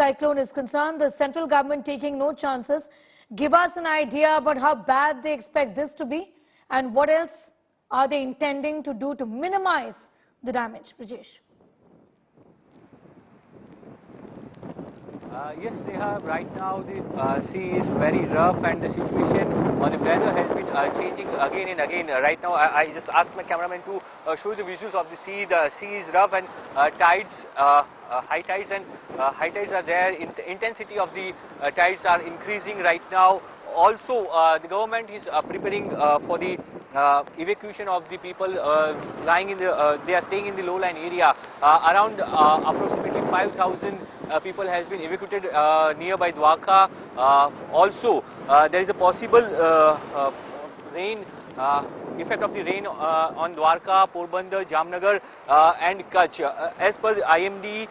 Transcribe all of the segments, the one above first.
Cyclone is concerned, the central government taking no chances. Give us an idea about how bad they expect this to be and what else are they intending to do to minimize the damage. Brajesh. Yes, Neha, right now the sea is very rough and the situation on the weather has been changing again and again. Right now, I just asked my cameraman to show the visuals of the sea. The sea is rough and tides, high tides are there. Intensity of the tides are increasing right now. Also, the government is preparing for the evacuation of the people lying in the, they are staying in the lowland area. Around approximately 5,000 people has been evacuated nearby Dwarka. Also, there is a possible rain, effect of the rain on Dwarka, Porbandar, Jamnagar and Kutch. As per the IMD,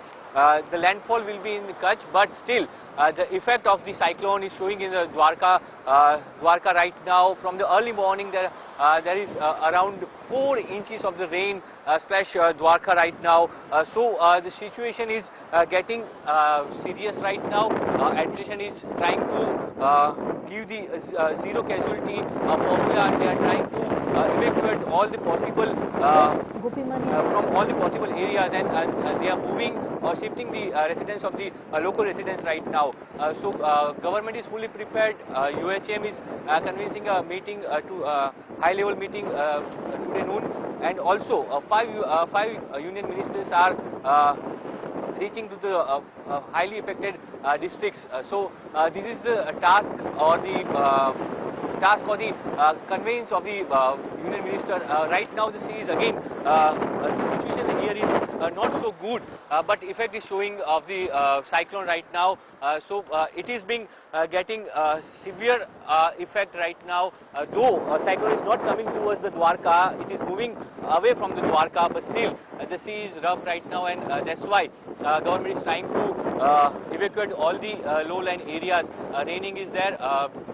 the landfall will be in Kutch, but still the effect of the cyclone is showing in the Dwarka right now. From the early morning, there is around 4 inches of the rain splash Dwarka right now. So the situation is getting serious right now. Administration is trying to give the zero casualty formula. They are trying to evacuate all the possible from all the possible areas, and they are moving or shifting the residents of the local residents right now. So government is fully prepared. UHM is convincing a meeting to high-level meeting today noon, and also five union ministers are reaching to the highly affected districts. So this is the task or the conveyance of the union minister. Right now the sea is again, the situation here is not so good, but effect is showing of the cyclone right now. So it is being getting severe effect right now. Though cyclone is not coming towards the Dwarka, it is moving away from the Dwarka, but still the sea is rough right now, and that's why government is trying to evacuate all the lowland areas. Raining is there,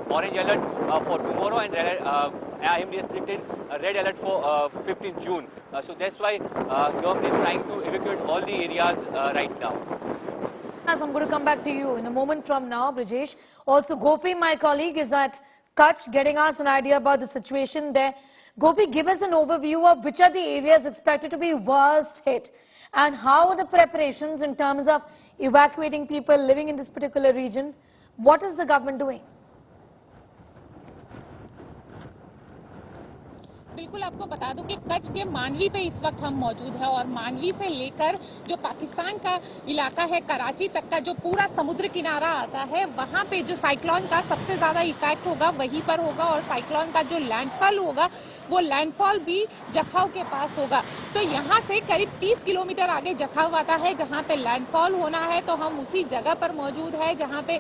orange alert for tomorrow, and IMD has predicted a red alert for 15th June. So that's why government is trying to evacuate all the areas right now. As I'm going to come back to you in a moment from now, Brajesh. Also, Gopi, my colleague, is at Kutch, getting us an idea about the situation there. Gopi, give us an overview of which are the areas expected to be worst hit, and how are the preparations in terms of evacuating people living in this particular region. What is the government doing? बिल्कुल आपको बता दूं कि कच्छ के मांडवी पे इस वक्त हम मौजूद हैं, और मांडवी से लेकर जो पाकिस्तान का इलाका है कराची तक का जो पूरा समुद्र किनारा आता है, वहां पे जो साइक्लोन का सबसे ज्यादा इफेक्ट होगा वहीं पर होगा, और साइक्लोन का जो लैंडफॉल होगा वो लैंडफॉल भी जखाव के पास होगा। तो यहां से करीब 30 किलोमीटर आगे जखाव आता है, जहां पे लैंडफॉल होना है। तो हम उसी जगह पर मौजूद है जहां पे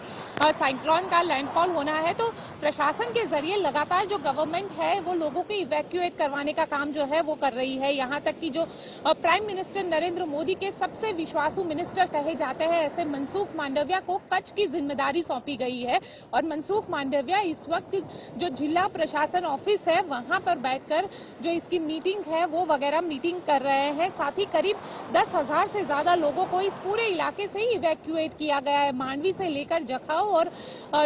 साइक्लोन का लैंडफॉल होना है। तो प्रशासन के जरिए लगातार जो गवर्नमेंट है वो लोगों को इवैक्यूएट करवाने का काम जो है वो कर रही है। यहां तक कि जो प्राइम मिनिस्टर नरेंद्र मोदी के सबसे विश्वासु मिनिस्टर कहे जाते हैं, ऐसे मनसुख मांडविया को कच्छ की जिम्मेदारी सौंपी गई है, और मनसुख मांडविया इस वक्त जो जिला प्रशासन ऑफिस है वहां पर बैठकर जो इसकी मीटिंग है वो वगैरह मीटिंग कर रहे हैं। साथ ही करीब 10,000 से ज्यादा लोगों को इस पूरे इलाके से ही इवैक्यूएट किया गया है। मांडवी से लेकर जखाव और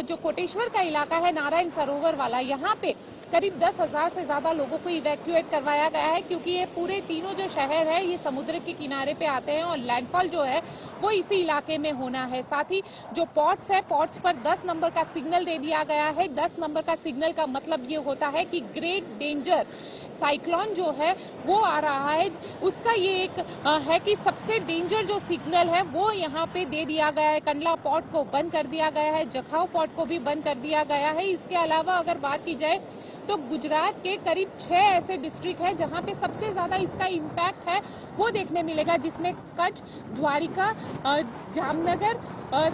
जो कोटेश्वर का इलाका है नारायण सरोवर वाला, यहाँ पे करीब 10,000 से ज्यादा लोगों को इवैक्यूएट करवाया गया है, क्योंकि ये पूरे तीनों जो शहर है ये समुद्र के किनारे पे आते हैं, और लैंडफॉल जो है वो इसी इलाके में होना है। साथ ही जो पोर्ट्स है, पोर्ट्स पर 10 नंबर का सिग्नल दे दिया गया है। 10 नंबर का सिग्नल का मतलब ये होता है कि ग्रेट डेंजर साइक्लोन जो है वो आ रहा है, उसका ये एक है कि सबसे डेंजर जो सिग्नल है वो यहाँ पे दे दिया गया है। कंडला पोर्ट को बंद कर दिया गया है, जखाव पोर्ट को भी बंद कर दिया गया है। इसके अलावा अगर बात की जाए तो गुजरात के करीब 6 ऐसे डिस्ट्रिक्ट है जहां पे सबसे ज्यादा इसका इम्पैक्ट है वो देखने मिलेगा, जिसमें कच्छ, द्वारिका, जामनगर,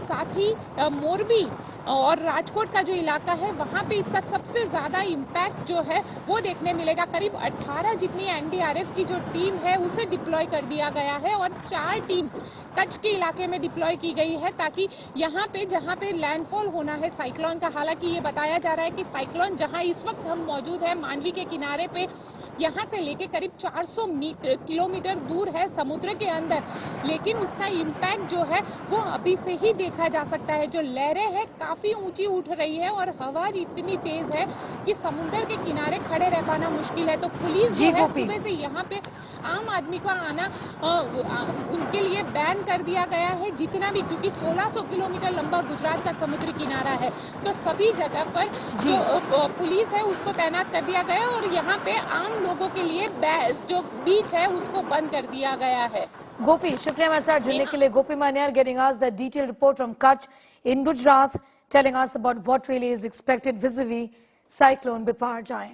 साथ ही मोरबी और राजकोट का जो इलाका है वहां पे इसका सबसे ज्यादा इम्पैक्ट जो है वो देखने मिलेगा। करीब 18 जितनी एनडीआरएफ की जो टीम है उसे डिप्लॉय कर दिया गया है, और 4 टीम कच्छ के इलाके में डिप्लॉय की गई है, ताकि यहाँ पे जहाँ पे लैंडफॉल होना है साइक्लोन का। हालांकि ये बताया जा रहा है कि साइक्लोन जहाँ इस वक्त हम मौजूद है मांडवी के किनारे पे यहाँ से लेके करीब 400 किलोमीटर दूर है समुद्र के अंदर, लेकिन उसका इम्पैक्ट जो है वो अभी से ही देखा जा सकता है। जो लहरें हैं काफी ऊंची उठ रही है और हवा इतनी तेज है कि समुद्र के किनारे खड़े रह पाना मुश्किल है। तो पुलिस जो है सुबह से यहाँ पे आम आदमी का आना उनके लिए बैन कर दिया गया है जितना भी, क्योंकि 1600 किलोमीटर लंबा गुजरात का समुद्री किनारा है, तो सभी जगह पर जो पुलिस है उसको तैनात कर दिया गया है और यहाँ पे आम लोगों के लिए जो बीच है उसको बंद कर दिया गया है। गोपी, शुक्रिया हमारे साथ जुड़ने के लिए। गोपी मानियार getting us the detailed report from Kutch in Gujarat, telling us about what really is expected vis-a-vis cyclone Biparjoy.